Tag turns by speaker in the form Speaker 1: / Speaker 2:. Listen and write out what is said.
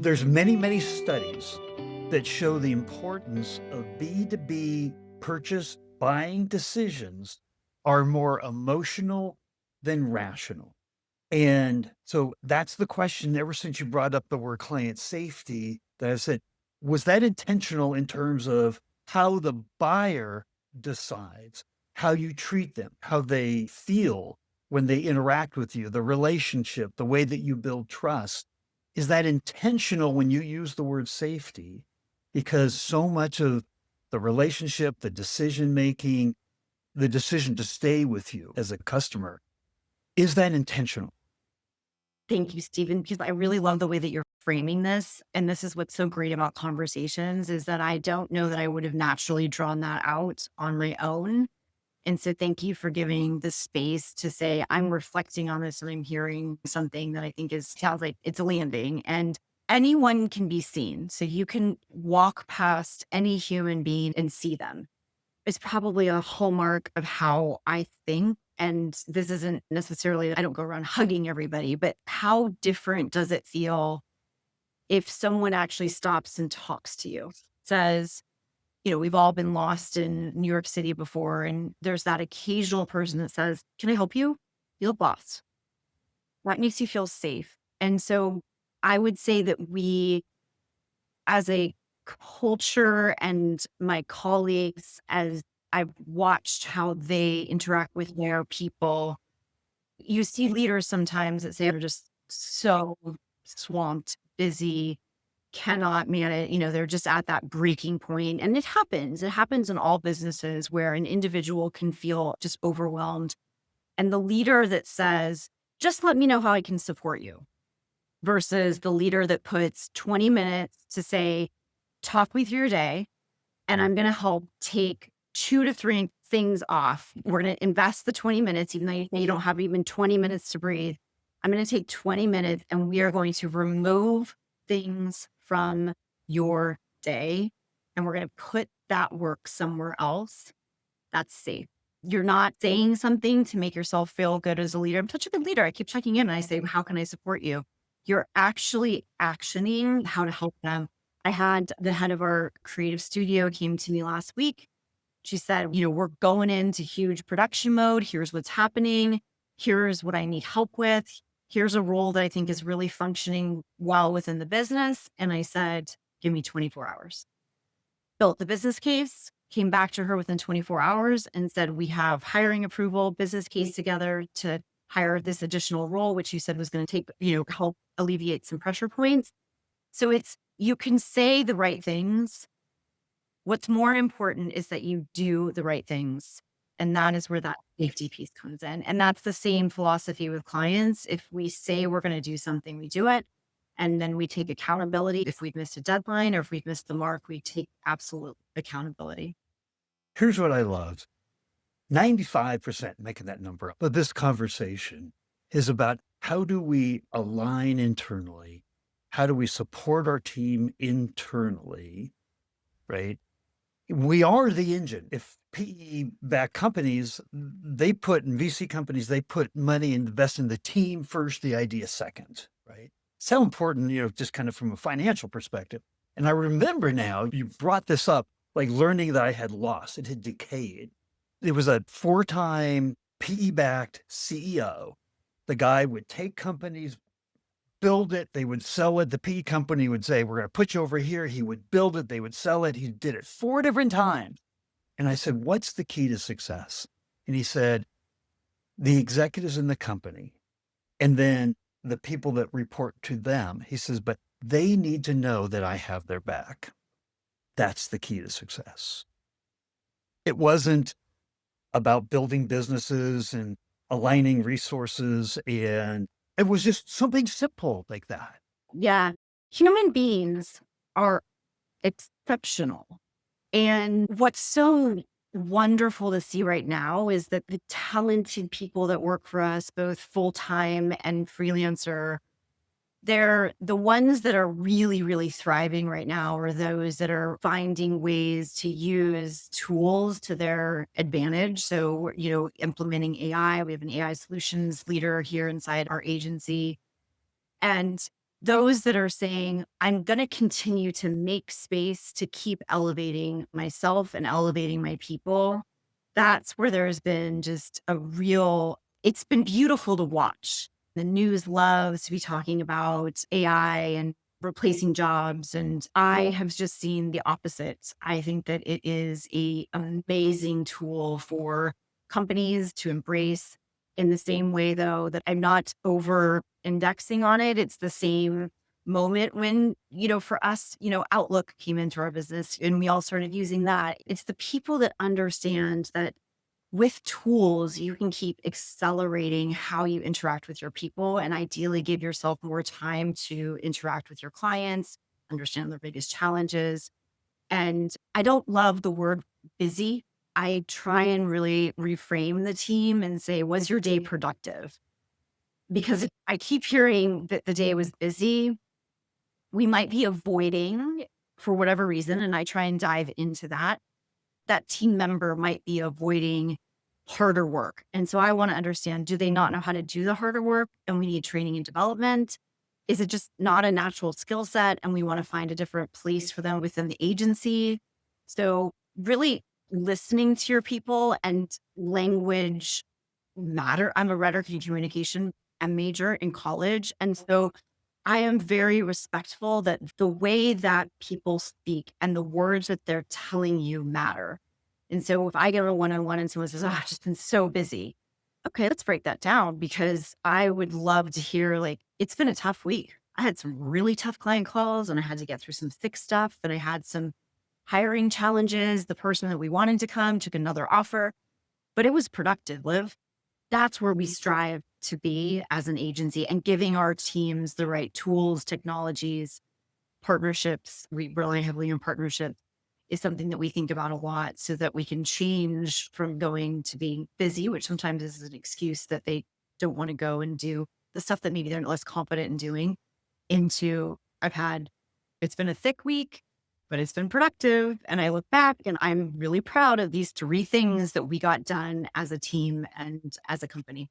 Speaker 1: There's many, many studies that show the importance of B2B purchase buying decisions are more emotional than rational. And so that's the question ever since you brought up the word client safety that I said, was that intentional in terms of how the buyer decides, how you treat them, how they feel when they interact with you, the relationship, the way that you build trust? Is that intentional when you use the word safety? Because so much of the relationship, the decision making, the decision to stay with you as a customer, is that intentional?
Speaker 2: Thank you, Stephen, because I really love the way that you're framing this. And this is what's so great about conversations is that I don't know that I would have naturally drawn that out on my own. And so thank you for giving the space to say, I'm reflecting on this and I'm hearing something that I think sounds like it's landing and anyone can be seen. So you can walk past any human being and see them. It's probably a hallmark of how I think. And this isn't necessarily, I don't go around hugging everybody, but how different does it feel if someone actually stops and talks to you, says, we've all been lost in New York City before, and there's that occasional person that says, "Can I help you? You look lost." That makes you feel safe. And so I would say that we, as a culture and my colleagues, as I've watched how they interact with their people, you see leaders sometimes that say they're just so swamped, busy, cannot manage, they're just at that breaking point. And it happens. It happens in all businesses where an individual can feel just overwhelmed. And the leader that says, just let me know how I can support you versus the leader that puts 20 minutes to say, talk me through your day. And I'm going to help take 2 to 3 things off. We're going to invest the 20 minutes, even though you don't have even 20 minutes to breathe. I'm going to take 20 minutes and we are going to remove things from your day. And we're going to put that work somewhere else that's safe. You're not saying something to make yourself feel good as a leader. I'm such a good leader. I keep checking in and I say, how can I support you? You're actually actioning how to help them. I had the head of our creative studio came to me last week. She said, we're going into huge production mode. Here's what's happening. Here's what I need help with. Here's a role that I think is really functioning well within the business. And I said, give me 24 hours. Built the business case, came back to her within 24 hours and said, we have hiring approval, business case together to hire this additional role, which you said was going to take, help alleviate some pressure points. So you can say the right things. What's more important is that you do the right things. And that is where that safety piece comes in. And that's the same philosophy with clients. If we say we're going to do something, we do it. And then we take accountability. If we've missed a deadline or if we've missed the mark, we take absolute accountability.
Speaker 1: Here's what I love. 95% making that number up. But this conversation is about how do we align internally? How do we support our team internally? Right? We are the engine. If PE-backed companies, they put in VC companies, they put money and invest in the team first, the idea second, right? It's how important, just kind of from a financial perspective. And I remember now, you brought this up, like learning that I had lost, it had decayed. It was a 4-time PE-backed CEO. The guy would take companies, build it, they would sell it. The PE company would say, we're going to put you over here. He would build it, they would sell it. He did it 4 different times. And I said, what's the key to success? And he said, the executives in the company, and then the people that report to them. He says, but they need to know that I have their back. That's the key to success. It wasn't about building businesses and aligning resources. And it was just something simple like that.
Speaker 2: Yeah. Human beings are exceptional. And what's so wonderful to see right now is that the talented people that work for us, both full time and freelancer, they're the ones that are really, really thriving right now are those that are finding ways to use tools to their advantage. So, implementing AI. We have an AI solutions leader here inside our agency. And those that are saying, I'm going to continue to make space to keep elevating myself and elevating my people, that's where there's been just a real, it's been beautiful to watch. The news loves to be talking about AI and replacing jobs. And I have just seen the opposite. I think that it is an amazing tool for companies to embrace, in the same way, though, that I'm not over indexing on it. It's the same moment when, for us, Outlook came into our business and we all started using that. It's the people that understand that with tools, you can keep accelerating how you interact with your people and ideally give yourself more time to interact with your clients, understand their biggest challenges. And I don't love the word busy. I try and really reframe the team and say, was your day productive? Because if I keep hearing that the day was busy, we might be avoiding for whatever reason. And I try and dive into that. That team member might be avoiding harder work. And so I want to understand, do they not know how to do the harder work and we need training and development? Is it just not a natural skill set and we want to find a different place for them within the agency? So really listening to your people, and language matter. I'm a rhetoric and communication major in college. And so I am very respectful that the way that people speak and the words that they're telling you matter. And so if I get a one-on-one and someone says, "Oh, I've just been so busy." Okay, let's break that down, because I would love to hear, like, it's been a tough week. I had some really tough client calls and I had to get through some thick stuff, and I had some hiring challenges. The person that we wanted to come took another offer, but it was productive, Liv. That's where we strive to be as an agency, and giving our teams the right tools, technologies, partnerships. We rely heavily on partnerships is something that we think about a lot, so that we can change from going to being busy, which sometimes is an excuse that they don't want to go and do the stuff that maybe they're less confident in doing, into it's been a thick week, but it's been productive. And I look back and I'm really proud of these three things that we got done as a team and as a company.